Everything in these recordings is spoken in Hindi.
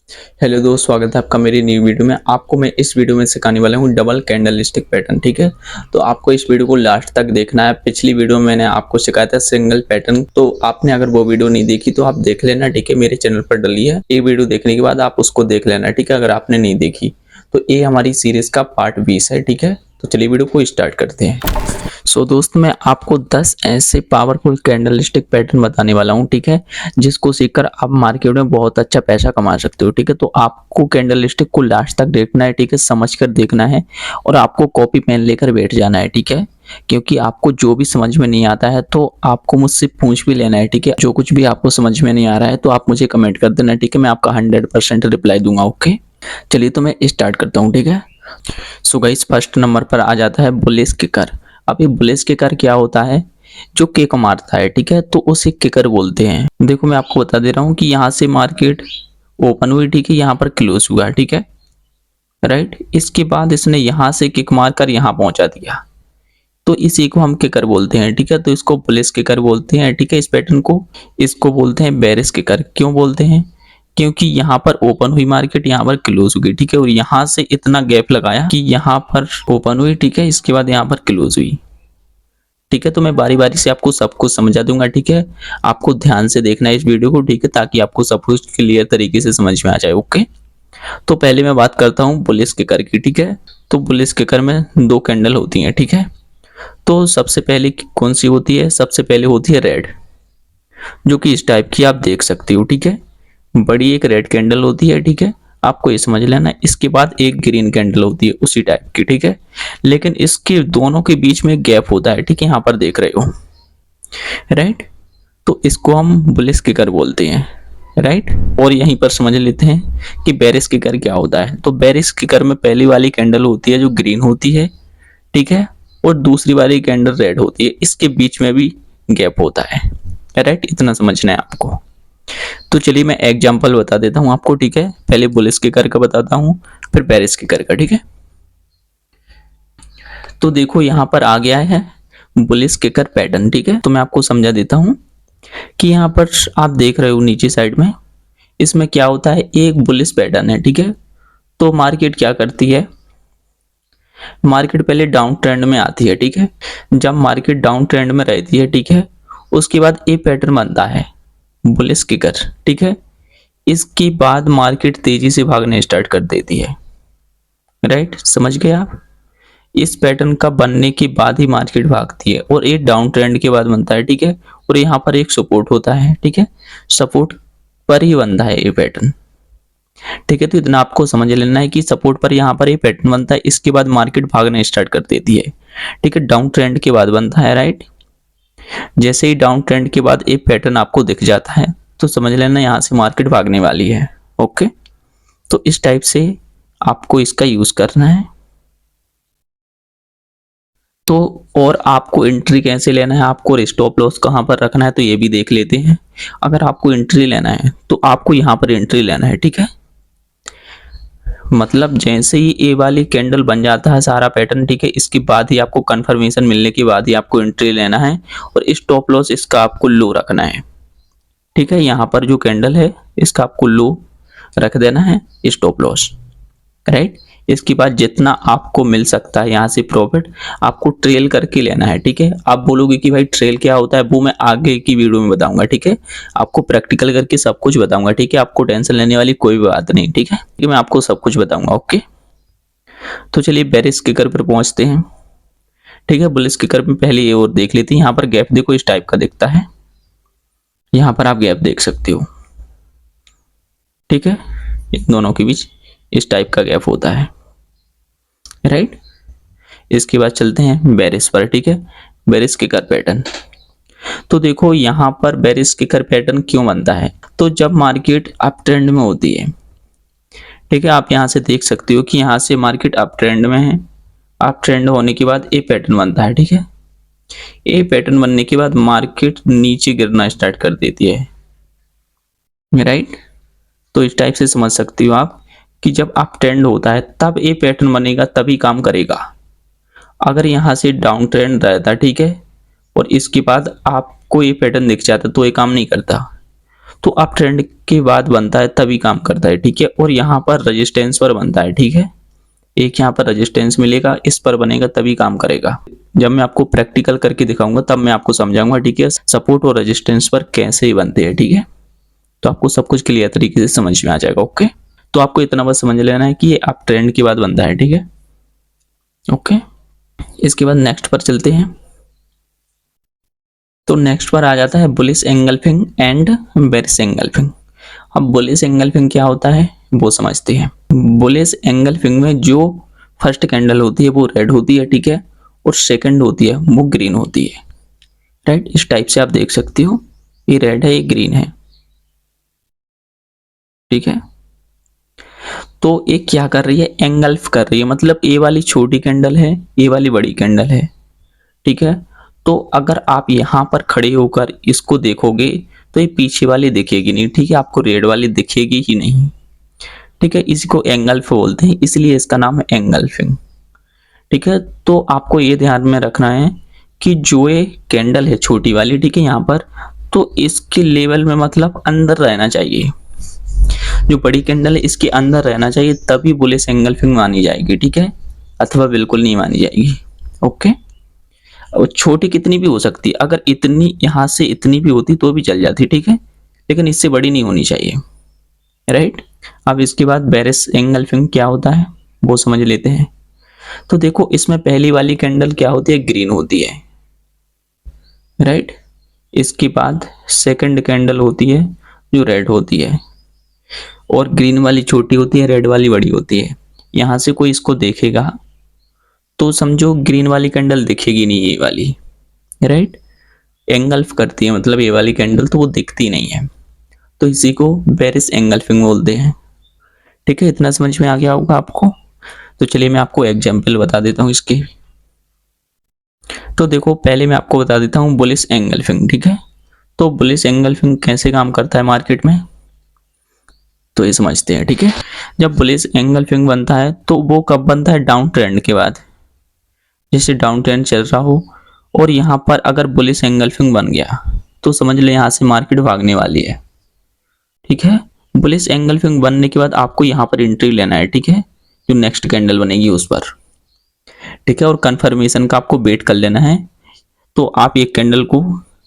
हेलो दोस्त, स्वागत है आपका मेरी न्यू वीडियो में। आपको मैं इस वीडियो में सिखाने वाला हूँ डबल कैंडल स्टिक पैटर्न। ठीक है, तो आपको इस वीडियो को लास्ट तक देखना है। पिछली वीडियो में मैंने आपको सिखाया था सिंगल पैटर्न, तो आपने अगर वो वीडियो नहीं देखी तो आप देख लेना। ठीक है, मेरे चैनल पर डली है। ये वीडियो देखने के बाद आप उसको देख लेना। ठीक है, अगर आपने नहीं देखी तो ये हमारी सीरीज का पार्ट 20 है। ठीक है, तो चलिए वीडियो को स्टार्ट करते हैं। दोस्त, मैं आपको 10 ऐसे पावरफुल कैंडल स्टिक पैटर्न बताने वाला हूँ। ठीक है, जिसको सीखकर आप मार्केट में बहुत अच्छा पैसा कमा सकते हो। ठीक है, तो आपको कैंडल स्टिक को लास्ट तक देखना है। ठीक है, समझ कर देखना है और आपको कॉपी पेन लेकर बैठ जाना है। ठीक है, क्योंकि आपको जो भी समझ में नहीं आता है तो आपको मुझसे पूछ भी लेना है। ठीक है, जो कुछ भी आपको समझ में नहीं आ रहा है तो आप मुझे कमेंट कर देना। ठीक है, मैं आपका 100% रिप्लाई दूंगा। ओके, चलिए तो मैं स्टार्ट करता हूँ। ठीक है, सो गाइस, फर्स्ट नंबर पर आ जाता है बुलिश किकर। अब ये बुलिश किकर क्या होता है? जो किक मारता है। ठीक है, तो उसे किकर बोलते हैं। देखो, मैं आपको बता दे रहा हूँ कि यहाँ से मार्केट ओपन हुई। ठीक है, यहाँ पर क्लोज हुआ। ठीक है, राइट। इसके बाद इसने यहाँ से किक मारकर यहाँ पहुंचा दिया, तो इसी को हम किकर बोलते हैं। ठीक है, तो इसको बुलिश किकर बोलते हैं। ठीक है, इस पैटर्न को इसको बोलते हैं बेरिश किकर। क्यों बोलते हैं? क्योंकि यहाँ पर ओपन हुई मार्केट, यहाँ पर क्लोज हो गई। ठीक है, और यहाँ से इतना गैप लगाया कि यहाँ पर ओपन हुई। ठीक है, इसके बाद यहाँ पर क्लोज हुई। ठीक है, तो मैं बारी बारी से आपको सब कुछ समझा दूंगा। ठीक है, आपको ध्यान से देखना है इस वीडियो को। ठीक है, ताकि आपको सब कुछ क्लियर तरीके से समझ में आ जाए। ओके, तो पहले मैं बात करता हूँ बुलिश किकर की। ठीक है, तो बुलिश किकर में दो कैंडल होती हैं। ठीक है, तो सबसे पहले कौन सी होती है? सबसे पहले होती है रेड, जो कि इस टाइप की आप देख सकते हो। ठीक है, बड़ी एक रेड कैंडल होती है। ठीक है, आपको ये समझ लेना। इसके बाद एक ग्रीन कैंडल होती है उसी टाइप की। ठीक है, लेकिन इसके दोनों के बीच में गैप होता है। ठीक है, यहाँ पर देख रहे हो, राइट। तो इसको हम बुलिश किकर बोलते हैं, राइट। और यहीं पर समझ लेते हैं कि बेरिश किकर क्या होता है। तो बेरिश किकर में पहली वाली कैंडल होती है जो ग्रीन होती है। ठीक है, और दूसरी वाली कैंडल रेड होती है। इसके बीच में भी गैप होता है, राइट। इतना समझना है आपको। तो चलिए मैं एग्जांपल बता देता हूं आपको। ठीक है, पहले बुलिश किकर का बताता हूं, फिर बेरिश किकर का। ठीक है, तो देखो यहां पर आ गया है बुलिश किकर पैटर्न। ठीक है, तो मैं आपको समझा देता हूं कि यहां पर आप देख रहे हो नीचे साइड में, इसमें क्या होता है? एक बुलिश पैटर्न है। ठीक है, तो मार्केट क्या करती है? मार्केट पहले डाउन ट्रेंड में आती है। ठीक है, जब मार्केट डाउन ट्रेंड में रहती है, ठीक है, उसके बाद ए पैटर्न बनता है बुलिश किकर। ठीक है, इसके बाद मार्केट तेजी से भागने स्टार्ट कर देती है, राइट। समझ गए आप? इस पैटर्न का बनने के बाद ही मार्केट भागती है और एक डाउन ट्रेंड के बाद बनता है। ठीक है, और यहाँ पर एक सपोर्ट होता है। ठीक है, सपोर्ट पर ही बनता है ये पैटर्न। ठीक है, तो इतना आपको समझ लेना है कि सपोर्ट पर यहाँ पर ये पैटर्न बनता है, इसके बाद मार्केट भागना स्टार्ट कर देती है। ठीक है, डाउन ट्रेंड के बाद बनता है, राइट। जैसे ही डाउन ट्रेंड के बाद एक पैटर्न आपको दिख जाता है तो समझ लेना यहाँ से मार्केट भागने वाली है। ओके, तो इस टाइप से आपको इसका यूज करना है। तो और आपको एंट्री कैसे लेना है, आपको स्टॉप लॉस कहाँ पर रखना है, तो ये भी देख लेते हैं। अगर आपको एंट्री लेना है तो आपको यहाँ पर एंट्री लेना है। ठीक है, मतलब जैसे ही ए वाली कैंडल बन जाता है सारा पैटर्न, ठीक है, इसके बाद ही आपको कंफर्मेशन मिलने के बाद ही आपको एंट्री लेना है और स्टॉप लॉस इसका आपको लो रखना है। ठीक है, यहाँ पर जो कैंडल है इसका आपको लो रख देना है, स्टॉप लॉस, राइट। इसके बाद जितना आपको मिल सकता है यहाँ से प्रॉफिट आपको ट्रेल करके लेना है। ठीक है, आप बोलोगे कि भाई ट्रेल क्या होता है, वो मैं आगे की वीडियो में बताऊंगा। ठीक है, आपको प्रैक्टिकल करके सब कुछ बताऊंगा। ठीक है, आपको टेंशन लेने वाली कोई बात नहीं। ठीक है, मैं आपको सब कुछ बताऊंगा। ओके, तो चलिए बेरिश किकर पर पहुंचते हैं। ठीक है, बुलिश किकर में पहले ये और देख लेते हैं। यहाँ पर गैप देखो इस टाइप का दिखता है, यहाँ पर आप गैप देख सकते हो। ठीक है, इन दोनों के बीच इस टाइप का गैप होता है, राइट। इसके बाद चलते हैं बेरिश पर। ठीक है, बेरिश किकर पैटर्न। तो देखो यहाँ पर बेरिश किकर पैटर्न क्यों बनता है? तो जब मार्केट अप ट्रेंड में होती है, ठीक है, आप यहाँ से देख सकते हो कि यहाँ से मार्केट अप ट्रेंड में है। अप ट्रेंड होने के बाद ए पैटर्न बनता है। ठीक है, ए पैटर्न बनने के बाद मार्केट नीचे गिरना स्टार्ट कर देती है, राइट। तो इस टाइप से समझ सकते हो आप कि जब अप ट्रेंड होता है तब ए पैटर्न बनेगा, तभी काम करेगा। अगर यहाँ से डाउन ट्रेंड रहता, ठीक है, और इसके बाद आपको ये पैटर्न दिख जाता तो ये काम नहीं करता। तो अप ट्रेंड के बाद बनता है तभी काम करता है, ठीक है। और यहाँ पर रेजिस्टेंस पर बनता है, ठीक है। एक यहाँ पर रेजिस्टेंस मिलेगा, इस पर बनेगा तभी काम करेगा। जब मैं आपको प्रैक्टिकल करके दिखाऊंगा तब मैं आपको समझाऊंगा, ठीक है, सपोर्ट और रेजिस्टेंस पर कैसे ही बनते हैं, ठीक है। तो आपको सब कुछ क्लियर तरीके से समझ में आ जाएगा, ओके। तो आपको इतना बस समझ लेना है कि ये अप ट्रेंड के बाद बनता है, ठीक है, ओके। इसके बाद नेक्स्ट पर चलते हैं। तो नेक्स्ट पर आ जाता है bullish engulfing and bearish engulfing. अब बुलिश एंगल्फिंग क्या होता है वो समझते हैं। बुलिश एंगल्फिंग में जो फर्स्ट कैंडल होती है वो रेड होती है, ठीक है, और सेकंड होती है वो ग्रीन होती है, राइट। इस टाइप से आप देख सकते हो, ये रेड है, ये ग्रीन है, ठीक है। तो ये क्या कर रही है, एंगल्फ कर रही है, मतलब ए वाली छोटी कैंडल है, ए वाली बड़ी कैंडल है, ठीक है। तो अगर आप यहाँ पर खड़े होकर इसको देखोगे तो ये पीछे वाली दिखेगी नहीं, ठीक है, आपको रेड वाली दिखेगी ही नहीं, ठीक है। इसको एंगल्फ बोलते हैं, इसलिए इसका नाम है एंगल्फिंग, ठीक है। तो आपको ये ध्यान में रखना है कि जो ये कैंडल है छोटी वाली, ठीक है, यहाँ पर तो इसके लेवल में मतलब अंदर रहना चाहिए, जो बड़ी कैंडल है इसके अंदर रहना चाहिए, तभी बुलिश एंगल्फिंग मानी जाएगी, ठीक है, अथवा बिल्कुल नहीं मानी जाएगी, ओके। और छोटी कितनी भी हो सकती है, अगर इतनी यहाँ से इतनी भी होती तो भी चल जाती, ठीक है, लेकिन इससे बड़ी नहीं होनी चाहिए, राइट। अब इसके बाद बेरिश एंगल्फिंग क्या होता है वो समझ लेते हैं। तो देखो इसमें पहली वाली कैंडल क्या होती है, ग्रीन होती है, राइट। इसके बाद सेकंड कैंडल होती है जो रेड होती है, और ग्रीन वाली छोटी होती है, रेड वाली बड़ी होती है। यहाँ से कोई इसको देखेगा तो समझो ग्रीन वाली कैंडल दिखेगी नहीं, ये वाली, राइट, एंगल्फ करती है, मतलब ये वाली कैंडल तो वो दिखती नहीं है, तो इसी को बेरिश एंगल्फिंग बोलते हैं, ठीक है। इतना समझ में आ गया होगा आपको। तो चलिए मैं आपको एग्जाम्पल बता देता हूँ इसके। तो देखो पहले मैं आपको बता देता हूँ बुलिश एंगल्फिंग, ठीक है। तो बुलिश एंगल्फिंग कैसे काम करता है मार्केट में, तो ये समझते हैं, ठीक है। जब बुलिश एंगल्फिंग बनता है तो वो कब बनता है, डाउन ट्रेंड के बाद, जैसे डाउन ट्रेंड चल रहा हो और यहाँ पर अगर बुलिश एंगल्फिंग बन गया तो समझ ले यहाँ से मार्केट भागने वाली है, ठीक है। बुलिश एंगल्फिंग बनने के बाद आपको यहाँ पर एंट्री लेना है, ठीक है, जो नेक्स्ट कैंडल बनेगी उस पर, ठीक है, और कंफर्मेशन का आपको वेट कर लेना है। तो आप एक कैंडल को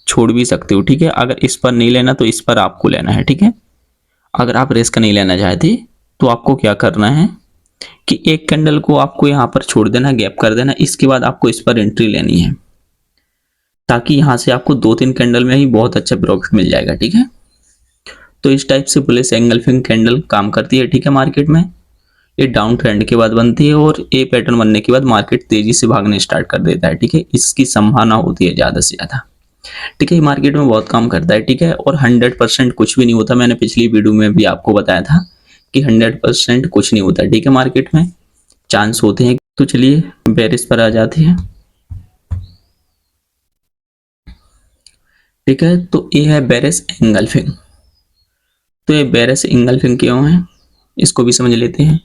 छोड़ भी सकते हो, ठीक है, अगर इस पर नहीं लेना तो इस पर आपको लेना है, ठीक है। अगर आप रिस्क नहीं लेना चाहते तो आपको क्या करना है कि एक कैंडल को आपको यहाँ पर छोड़ देना, गैप कर देना, इसके बाद आपको इस पर एंट्री लेनी है, ताकि यहाँ से आपको 2-3 कैंडल में ही बहुत अच्छा प्रॉफिट मिल जाएगा, ठीक है। तो इस टाइप से बुलिश एंगल्फिंग कैंडल काम करती है, ठीक है। मार्केट में ये डाउन ट्रेंड के बाद बनती है और ए पैटर्न बनने के बाद मार्केट तेजी से भागने स्टार्ट कर देता है, ठीक है, इसकी संभावना होती है ज्यादा से ज्यादा, ठीक है। मार्केट में बहुत काम करता है, ठीक है, और 100% कुछ भी नहीं होता। मैंने पिछली वीडियो में भी आपको बताया था कि 100% कुछ नहीं होता, ठीक है, मार्केट में चांस होते हैं। तो चलिए बेरिश पर आ जाते हैं, ठीक है। तो ये है बेरिश एंगल्फिंग। तो ये बेरिश एंगल्फिंग क्यों है इसको भी समझ लेते हैं।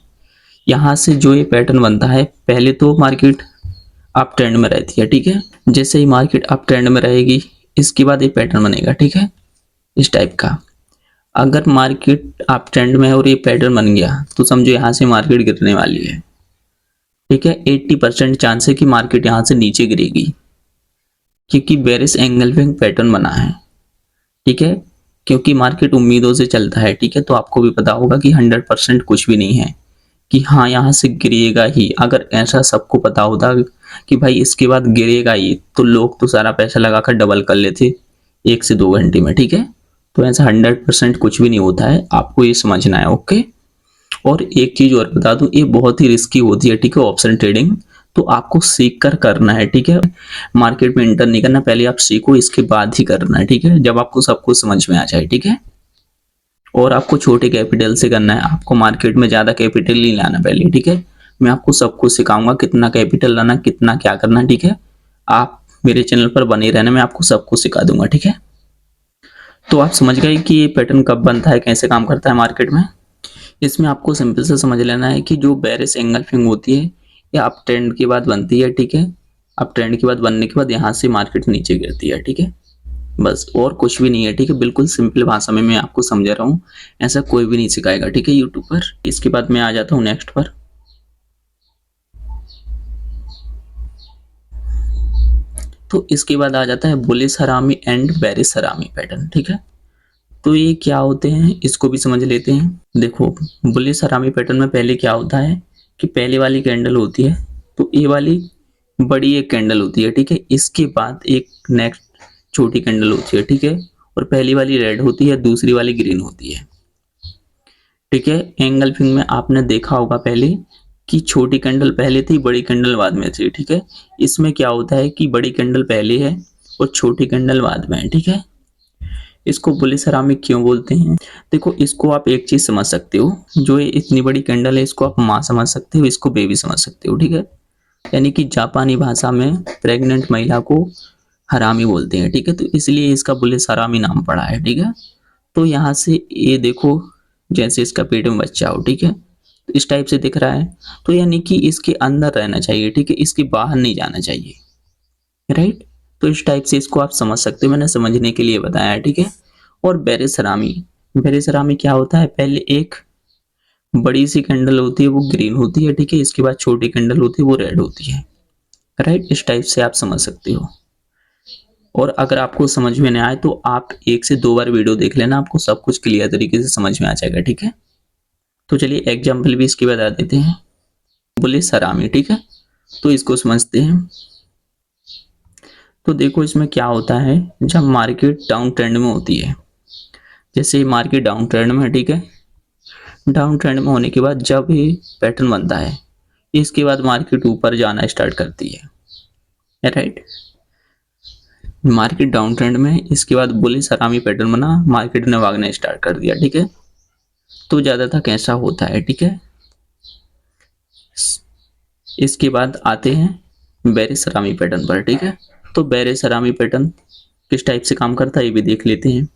यहाँ से जो ये पैटर्न बनता है, पहले तो मार्केट अप ट्रेंड में रहती है, ठीक है। जैसे ही मार्केट अप ट्रेंड में रहेगी इसके बाद ये पैटर्न बनेगा, ठीक है, इस टाइप का। अगर मार्केट अप ट्रेंड में है और ये पैटर्न बन गया तो समझो यहाँ से मार्केट गिरने वाली है, ठीक है। 80% चांस है कि मार्केट यहाँ से नीचे गिरेगी, क्योंकि बेरिश एंगल्फिंग पैटर्न बना है, ठीक है, क्योंकि मार्केट उम्मीदों से चलता है, ठीक है। तो आपको भी पता होगा कि 100% कुछ भी नहीं है कि हाँ यहाँ से गिरेगा ही। अगर ऐसा सबको पता होता कि भाई इसके बाद गिरेगा ही तो लोग तो सारा पैसा लगाकर डबल कर लेते 1 से 2 घंटे में, ठीक है। तो ऐसा 100% कुछ भी नहीं होता है, आपको ये समझना है, ओके। और एक चीज और बता दूं, ये बहुत ही रिस्की होती है, ठीक है, ऑप्शन ट्रेडिंग। तो आपको सीख कर करना है, ठीक है, मार्केट में एंटर नहीं करना, पहले आप सीखो, इसके बाद ही करना है, ठीक है, जब आपको सब कुछ समझ में आ जाए, ठीक है। और आपको छोटे कैपिटल से करना है, आपको मार्केट में ज्यादा कैपिटल नहीं लाना पहले, ठीक है। मैं आपको सब कुछ सिखाऊंगा, कितना कैपिटल लाना, कितना क्या करना, ठीक है। आप मेरे चैनल पर बने रहना, मैं आपको सब कुछ सिखा दूंगा, ठीक है। तो आप समझ गए कि ये पैटर्न कब बनता है, कैसे काम करता है मार्केट में। इसमें आपको सिंपल से समझ लेना है कि जो बेरिश एंगल्फिंग होती है ये अप ट्रेंड के बाद बनती है, ठीक है। अप ट्रेंड के बाद बनने के बाद यहाँ से मार्केट नीचे गिरती है, ठीक है। बस, और कुछ भी नहीं है, ठीक है। बिल्कुल सिंपल भाषा में मैं आपको समझा रहा हूँ, ऐसा कोई भी नहीं सिखाएगा, ठीक है, यूट्यूब पर। इसके बाद मैं आ जाता हूँ नेक्स्ट पर। तो इसके बाद आ जाता है बुलिश हरामी एंड बेरिश हरामी पैटर्न, ठीक है। तो ये क्या होते हैं इसको भी समझ लेते हैं। देखो, बुलिश हरामी पैटर्न में पहले क्या होता है कि पहले वाली कैंडल होती है, तो ये वाली बड़ी एक कैंडल होती है, ठीक है। इसके बाद एक नेक्स्ट छोटी कैंडल होती है, ठीक है। और पहली वाली रेड होती है, दूसरी वाली ग्रीन होती है, ठीक है। एंगल्फिंग में आपने देखा होगा पहले कि छोटी कैंडल पहले थी, बड़ी कैंडल बाद में थी, ठीक है। इसमें क्या होता है कि बड़ी कैंडल पहले है और छोटी कैंडल बाद में है, ठीक है। इसको बुलिश हरामी क्यों बोलते हैं? देखो, इसको आप एक चीज समझ सकते हो, जो ये इतनी बड़ी कैंडल है इसको आप माँ समझ सकते हो, इसको बेबी समझ सकते हो, ठीक है। यानी कि जापानी भाषा में प्रेग्नेंट महिला को हरामी बोलते हैं, ठीक है। तो इसलिए इसका बुलिश हरामी नाम पड़ा है, ठीक है। तो यहाँ से ये देखो, जैसे इसका पेट में बच्चा हो, ठीक है, तो इस टाइप से दिख रहा है, तो यानी कि इसके अंदर रहना चाहिए, ठीक है, इसके बाहर नहीं जाना चाहिए, राइट। तो इस टाइप से इसको आप समझ सकते हो, मैंने समझने के लिए बताया है, ठीक है। और बेरिसरामी, बेरिसरामी क्या होता है? पहले एक बड़ी सी कैंडल होती है, वो ग्रीन होती है, ठीक है। इसके बाद छोटी कैंडल होती है, वो रेड होती है, राइट। इस टाइप से आप समझ सकते हो। और अगर आपको समझ में नहीं आए तो आप 1 से 2 बार वीडियो देख लेना, आपको सब कुछ क्लियर तरीके से समझ में आ जाएगा, ठीक है। तो चलिए एग्जाम्पल भी इसके बता देते हैं। बुलिश हरामी, ठीक है, तो इसको समझते हैं। तो देखो इसमें क्या होता है, जब मार्केट डाउन ट्रेंड में होती है, जैसे मार्केट डाउन ट्रेंड में है, ठीक है। डाउन ट्रेंड में होने के बाद जब ये पैटर्न बनता है, इसके बाद मार्केट ऊपर जाना स्टार्ट करती है, राइट। मार्केट डाउन ट्रेंड में, इसके बाद बुलिश हरामी पैटर्न बना, मार्केट ने भागना स्टार्ट कर दिया, ठीक है। तो ज्यादातर कैसा होता है, ठीक है। इसके बाद आते हैं बेरिश हरामी पैटर्न पर, ठीक है। तो बेरिश हरामी पैटर्न किस टाइप से काम करता है ये भी देख लेते हैं।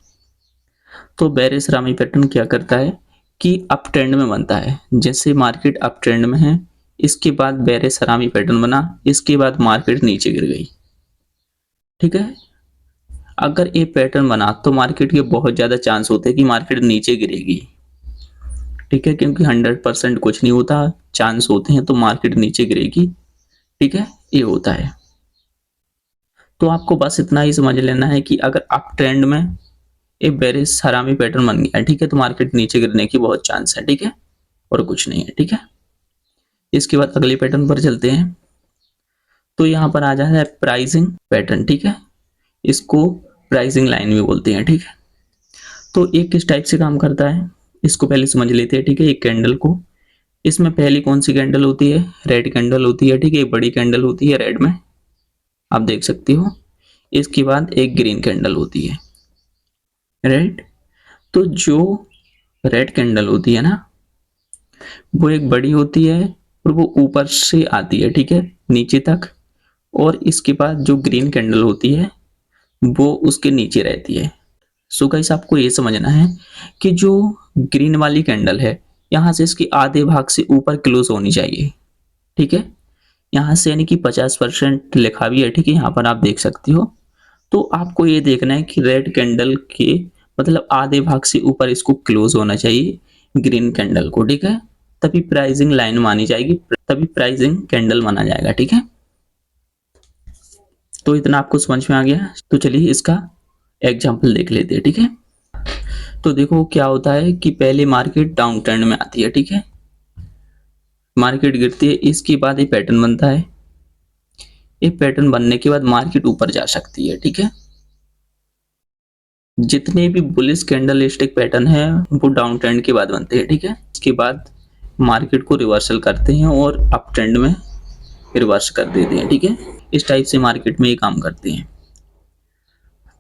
तो बेरिश हरामी पैटर्न क्या करता है कि अप ट्रेंड में बनता है, जैसे मार्केट अप ट्रेंड में है, इसके बाद बेरिश हरामी पैटर्न बना, इसके बाद मार्केट नीचे गिर गई, ठीक है। अगर ये पैटर्न बना तो मार्केट के बहुत ज्यादा चांस होते हैं कि मार्केट नीचे गिरेगी, ठीक है, क्योंकि 100% कुछ नहीं होता, चांस होते हैं, तो मार्केट नीचे गिरेगी, ठीक है, ये होता है। तो आपको बस इतना ही समझ लेना है कि अगर अप ट्रेंड में एक बेरिश हरामी पैटर्न बन गया, ठीक है, तो मार्केट नीचे गिरने की बहुत चांस है, ठीक है, और कुछ नहीं है, ठीक है। इसके बाद अगले पैटर्न पर चलते हैं। तो यहाँ पर आ जाता है प्राइसिंग पैटर्न, ठीक है, इसको प्राइसिंग लाइन भी बोलते हैं, ठीक है। तो ये किस टाइप से काम करता है इसको पहले समझ लेते हैं, ठीक है। एक कैंडल को, इसमें पहली कौन सी कैंडल होती है? रेड कैंडल होती है, ठीक है, बड़ी कैंडल होती है रेड में, आप देख सकते हो। इसके बाद एक ग्रीन कैंडल होती है, राइट। तो जो रेड कैंडल होती है ना, वो एक बड़ी होती है और वो ऊपर से आती है, ठीक है, नीचे तक। और इसके बाद जो ग्रीन कैंडल होती है वो उसके नीचे रहती है। सो गाइस, आपको ये समझना है कि जो ग्रीन वाली कैंडल है, यहाँ से इसकी आधे भाग से ऊपर क्लोज होनी चाहिए, ठीक है। यहाँ से यानी कि 50% लिखा भी है, ठीक है, यहाँ पर आप देख सकते हो। तो आपको ये देखना है कि रेड कैंडल के मतलब आधे भाग से ऊपर इसको क्लोज होना चाहिए ग्रीन कैंडल को, ठीक है। तभी प्राइसिंग लाइन मानी जाएगी, तभी प्राइसिंग कैंडल माना जाएगा, ठीक है। तो इतना आपको समझ में आ गया। तो चलिए इसका एग्जाम्पल देख लेते हैं, ठीक है। तो देखो क्या होता है कि पहले मार्केट डाउन ट्रेंड में आती है, ठीक है, मार्केट गिरती है, इसके बाद ये पैटर्न बनता है। ये पैटर्न बनने के बाद मार्केट ऊपर जा सकती है, ठीक है। जितने भी बुलिश कैंडल स्टिक पैटर्न है वो डाउन ट्रेंड के बाद बनते हैं, ठीक है। इसके बाद मार्केट को रिवर्सल करते हैं और अप ट्रेंड में रिवर्स कर देते हैं, ठीक है। इस टाइप से मार्केट में ये काम करते हैं।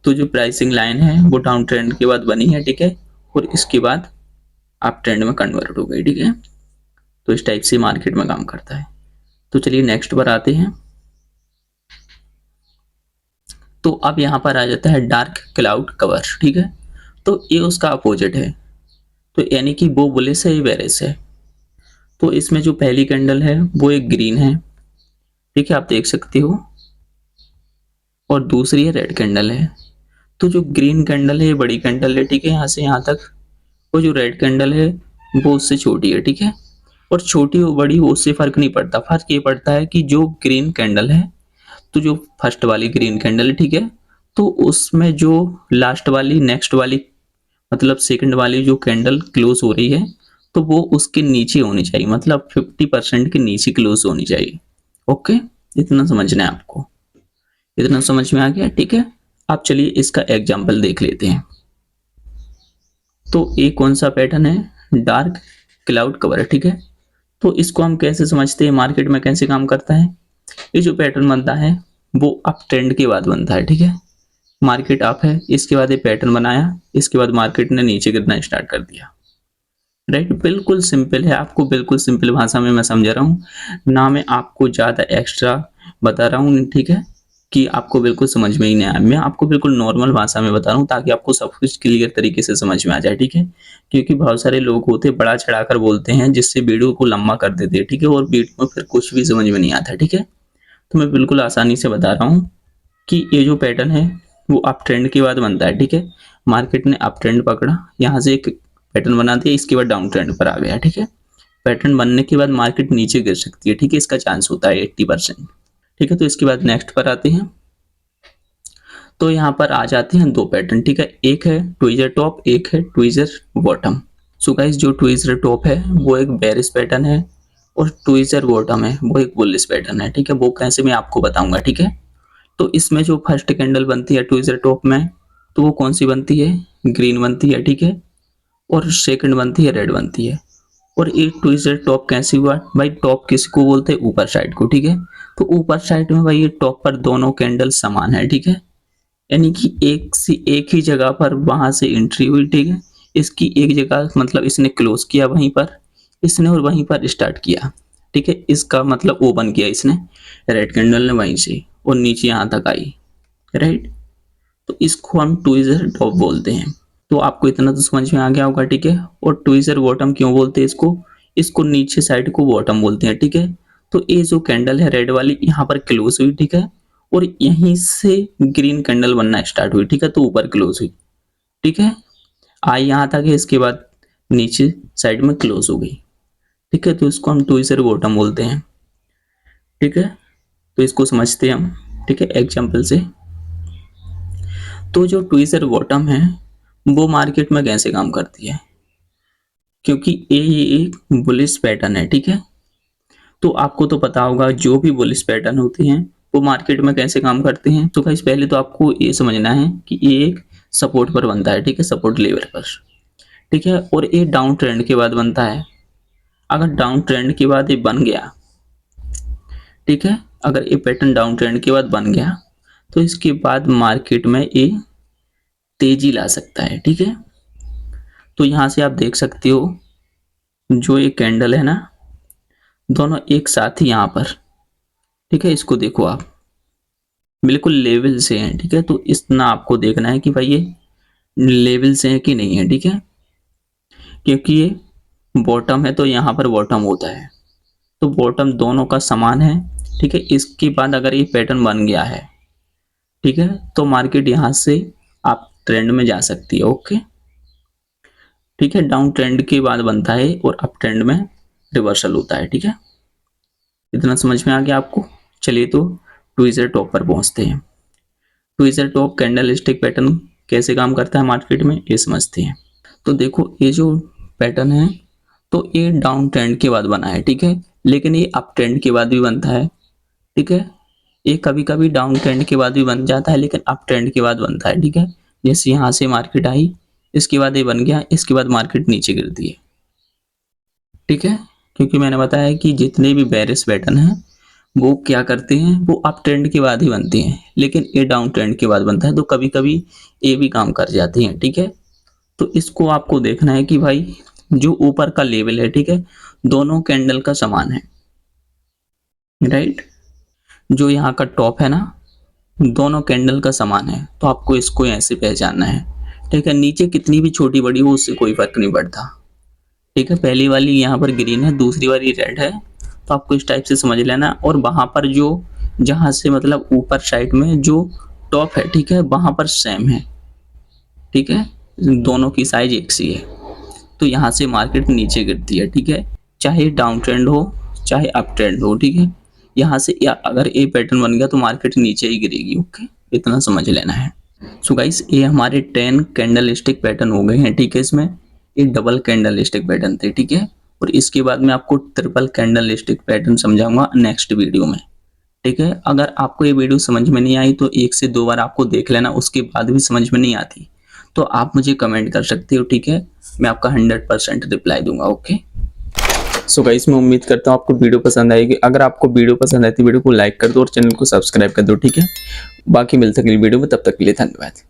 तो जो प्राइसिंग लाइन है वो डाउन ट्रेंड के बाद बनी है, ठीक है, और इसके बाद अप ट्रेंड में कन्वर्ट हो गई, ठीक है। तो इस टाइप से मार्केट में काम करता है। तो चलिए नेक्स्ट पर आते हैं। तो अब यहाँ पर आ जाता है डार्क क्लाउड कवर, ठीक है। तो ये उसका अपोजिट है, तो यानी कि वो बुलिश है, ये बेरिश है। तो इसमें जो पहली कैंडल है वो एक ग्रीन है, ठीक है, आप देख सकते हो, और दूसरी है रेड कैंडल है। तो जो ग्रीन कैंडल है ये बड़ी कैंडल है, ठीक है, यहाँ से यहाँ तक। वो जो रेड कैंडल है वो उससे छोटी है, ठीक है। और छोटी हो बड़ी हो उससे फर्क नहीं पड़ता, फर्क ये पड़ता है कि जो ग्रीन कैंडल है, तो जो फर्स्ट वाली ग्रीन कैंडल है, ठीक है, तो उसमें जो लास्ट वाली नेक्स्ट वाली मतलब सेकंड वाली जो कैंडल क्लोज हो रही है, तो वो उसके नीचे होनी चाहिए, मतलब 50% के नीचे क्लोज होनी चाहिए। ओके, इतना समझना है आपको। इतना समझ में आ गया, ठीक है। आप चलिए इसका एग्जाम्पल देख लेते हैं। तो एक कौन सा पैटर्न है, डार्क क्लाउड कवर, ठीक है। तो इसको हम कैसे समझते हैं, मार्केट में कैसे काम करता है। ये जो पैटर्न बनता है वो अप ट्रेंड के बाद बनता है, ठीक है। मार्केट अप है, इसके बाद ये पैटर्न बनाया, इसके बाद मार्केट ने नीचे गिरना स्टार्ट कर दिया। राइट, बिल्कुल सिंपल है, आपको बिल्कुल सिंपल भाषा में मैं समझा रहा हूँ ना, मैं आपको ज़्यादा एक्स्ट्रा बता रहा हूँ, ठीक है, कि आपको बिल्कुल समझ में ही नहीं आया। मैं आपको बिल्कुल नॉर्मल भाषा में बता रहा हूँ ताकि आपको सब कुछ क्लियर तरीके से समझ में आ जाए, ठीक है। क्योंकि बहुत सारे लोग होते हैं बड़ा चढ़ाकर बोलते हैं जिससे वीडियो को लंबा कर देते हैं, ठीक है, और वीडियो में फिर कुछ भी समझ में नहीं आता, ठीक है। तो मैं बिल्कुल आसानी से बता रहा हूँ कि ये जो पैटर्न है वो अप ट्रेंड के बाद बनता है, ठीक है। मार्केट ने अप ट्रेंड पकड़ा, यहाँ से एक पैटर्न बना दिया, इसके बाद डाउन ट्रेंड पर आ गया, ठीक है। पैटर्न बनने के बाद मार्केट नीचे गिर सकती है, ठीक है, इसका चांस होता है 80%, ठीक है। तो इसके बाद नेक्स्ट पर आते हैं। तो यहाँ पर आ जाते हैं दो पैटर्न, ठीक है, एक है ट्वीजर टॉप, एक है ट्वीजर बॉटम। सो गाइस, जो ट्वीजर टॉप है वो एक बेरिश पैटर्न है और ट्वीजर बॉटम है वो एक बुलिश पैटर्न है, ठीक है। वो कैसे मैं आपको बताऊंगा, ठीक है। तो इसमें जो फर्स्ट कैंडल बनती है ट्वीजर टॉप में, तो वो कौन सी बनती है, ग्रीन बनती है, ठीक है। और सेकंड बनती है रेड बनती है। और ये ट्विस्टर टॉप कैसे हुआ भाई, टॉप किसको बोलते हैं, ऊपर साइड को, ठीक है। तो ऊपर साइड में भाई ये टॉप पर दोनों कैंडल समान है, ठीक है, यानी कि एक ही जगह पर वहां से एंट्री हुई, ठीक है। इसकी एक जगह मतलब इसने क्लोज किया वहीं पर, इसने और वहीं पर स्टार्ट किया, ठीक है। इसका मतलब ओपन किया इसने रेड कैंडल ने वहीं से और नीचे यहाँ तक आई, राइट। तो इसको हम ट्विस्टर टॉप बोलते हैं। तो आपको इतना तो समझ में आ गया होगा, ठीक है। और ट्विजर बॉटम क्यों बोलते हैं इसको, इसको नीचे साइड को बॉटम बोलते हैं, ठीक है। तो ये जो कैंडल है रेड वाली यहाँ पर क्लोज हुई, ठीक है, और यहीं से ग्रीन कैंडल बनना स्टार्ट हुई, ठीक है, तो ऊपर क्लोज हुई, ठीक है, आई यहाँ तक है, इसके बाद नीचे साइड में क्लोज हो गई, ठीक है। तो इसको हम ट्विजर बॉटम बोलते हैं, ठीक है। तो इसको समझते हैं हम, ठीक है, एग्जाम्पल से। तो जो ट्विजर बॉटम है वो मार्केट में कैसे काम करती है, क्योंकि ये एक बुलिश पैटर्न है, ठीक है। तो आपको तो पता होगा जो भी बुलिश पैटर्न होते हैं वो मार्केट में कैसे काम करते हैं। तो गाइस पहले तो आपको ये समझना है कि ये एक सपोर्ट पर बनता है, ठीक है, सपोर्ट लेवल पर, ठीक है। और ये डाउन ट्रेंड के बाद बनता है। अगर डाउन ट्रेंड के बाद ये बन गया, ठीक है, अगर ये पैटर्न डाउन ट्रेंड के बाद बन गया तो इसके बाद मार्केट में ये तेजी ला सकता है, ठीक है। तो यहाँ से आप देख सकते हो जो ये कैंडल है ना, दोनों एक साथ ही यहाँ पर, ठीक है, इसको देखो आप बिल्कुल लेवल से हैं, ठीक है। तो इतना आपको देखना है कि भाई ये लेवल से है कि नहीं है, ठीक है, क्योंकि ये बॉटम है तो यहाँ पर बॉटम होता है, तो बॉटम दोनों का समान है, ठीक है। इसके बाद अगर ये पैटर्न बन गया है, ठीक है, तो मार्केट यहाँ से आप ट्रेंड में जा सकती है, ओके, ठीक है। डाउन ट्रेंड के बाद बनता है और अप ट्रेंड में रिवर्सल होता है, ठीक है। इतना समझ में आ गया आपको। चलिए तो ट्विजर टॉप पर पहुंचते हैं। Tweezer top candle stick pattern कैसे काम करता है मार्केट में ये समझते हैं। तो देखो ये जो पैटर्न है तो ये डाउन ट्रेंड के बाद बना है, ठीक है, लेकिन ये अप ट्रेंड के बाद भी बनता है, ठीक है। ये कभी कभी डाउन ट्रेंड के बाद भी बन जाता है लेकिन अप ट्रेंड के बाद बनता है, ठीक है। जैसे यहाँ से मार्केट आई, इसके बाद ये बन गया, इसके बाद मार्केट नीचे गिरती है, ठीक है। क्योंकि मैंने बताया कि जितने भी बेरिश पैटर्न हैं वो क्या करते हैं, वो अप ट्रेंड के बाद ही बनते हैं, लेकिन ये डाउन ट्रेंड के बाद बनता है, तो कभी कभी ये भी काम कर जाते हैं, ठीक है। तो इसको आपको देखना है कि भाई जो ऊपर का लेवल है, ठीक है, दोनों कैंडल का समान है, राइट। जो यहाँ का टॉप है ना, दोनों कैंडल का समान है, तो आपको इसको ऐसे पहचानना है, ठीक है। नीचे कितनी भी छोटी बड़ी हो उससे कोई फर्क नहीं पड़ता, ठीक है। पहली वाली यहाँ पर ग्रीन है, दूसरी वाली रेड है, तो आपको इस टाइप से समझ लेना। और वहां पर जो जहां से मतलब ऊपर साइड में जो टॉप है, ठीक है, वहां पर सेम है, ठीक है, दोनों की साइज एक सी है। तो यहाँ से मार्केट नीचे गिरती है, ठीक है, चाहे डाउन ट्रेंड हो चाहे अप ट्रेंड हो, ठीक है। यहाँ से या अगर ए पैटर्न बन गया तो मार्केट नीचे ही गिरेगी, ओके, इतना समझ लेना है। सो गाइस, ये हमारे 10 कैंडल स्टिक पैटर्न हो गए हैं, ठीक है। इसमें एक डबल कैंडल स्टिक पैटर्न थे, ठीक है, और इसके बाद मैं आपको ट्रिपल कैंडल स्टिक पैटर्न समझाऊंगा नेक्स्ट वीडियो में, ठीक है। अगर आपको ये वीडियो समझ में नहीं आई तो 1 से 2 बार आपको देख लेना, उसके बाद भी समझ में नहीं आती तो आप मुझे कमेंट कर सकते हो, ठीक है, मैं आपका 100% रिप्लाई दूंगा, ओके। सो गाइस, मैं उम्मीद करता हूँ आपको वीडियो पसंद आएगी। अगर आपको वीडियो पसंद आती है वीडियो को लाइक कर दो और चैनल को सब्सक्राइब कर दो, ठीक है। बाकी मिलते हैं अगली वीडियो में, तब तक के लिए धन्यवाद।